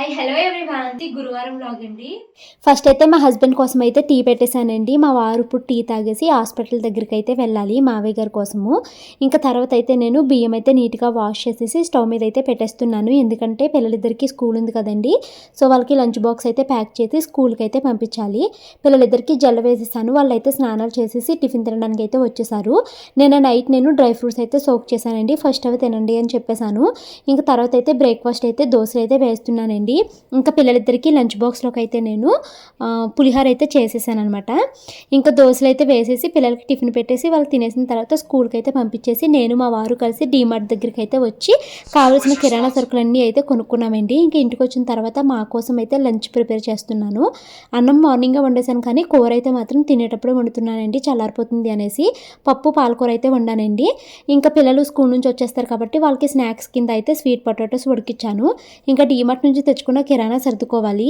Hi hello everyone. ఇది గురువారం vlog అండి. ఫస్ట్ అయితే మా హస్బెండ్ కోసం అయితే టీ పెట్టేశానండి. మా వారు ఇప్పుడు టీ తాగేసి హాస్పిటల్ దగ్గరికి అయితే వెళ్ళాలి మావయ్య గారి కోసము. ఇంకా తర్వాత అయితే నేను బియ్యం అయితే నీట్‌గా వాష్ చేసేసి స్టవ్ మీద అయితే పెట్టేస్తున్నాను. ఎందుకంటే పిల్లలిద్దరికీ స్కూల్ ఉంది కదండీ! సో వాళ్ళకి లంచ్ బాక్స్ అయితే ప్యాక్ చేసి స్కూల్‌కి అయితే పంపించాలి. పిల్లలిద్దరికీ జల్ల వేసేసాను. వాళ్ళైతే స్నానాలు చేసేసి టిఫిన్ తినడానికి అయితే వచ్చేసారు. నైట్ డ్రై ఫ్రూట్స్ అయితే సోక్ చేశానండి. ఫస్ట్ అవి తినండి అని చెప్పేసాను. ఇంకా తర్వాత అయితే బ్రేక్‌ఫాస్ట్ అయితే దోసలు అయితే వేస్తున్నానండి. ఇంకా పిల్లలిద్దరికీ లంచ్ బాక్స్‌లోకి అయితే నేను పులిహోర అయితే చేసేసాననమాట. ఇంకా దోసలు అయితే వేసేసి పిల్లలకి టిఫిన్ పెట్టేసి వాళ్ళు తినేసిన తర్వాత స్కూల్‌కి అయితే పంపించేసి నేను మా వారు కలిసి డీమార్ట్ దగ్గరికి అయితే వచ్చి కావాల్సిన కిరాణా సరుకులన్నీ అయితే కొనుక్కున్నామండి. ఇంక ఇంటికొచ్చిన తర్వాత మా కోసం అయితే లంచ్ ప్రిపేర్ చేస్తున్నాను. అన్నం మార్నింగే వండేసాను కానీ కూర అయితే మాత్రం తినేటప్పుడే వండుతున్నానండి చల్లారిపోతుంది అనేసి. పప్పు పాలకూర అయితే వండానండి. ఇంకా పిల్లలు స్కూల్ నుంచి వచ్చేస్తారు కాబట్టి వాళ్ళకి స్నాక్స్ కింద అయితే స్వీట్ పొటాటోస్ ఉడికిచ్చాను. ఇంకా డీమార్ట్ నుంచి తెచ్చుకున్న కిరాణా సర్దుకోవాలి.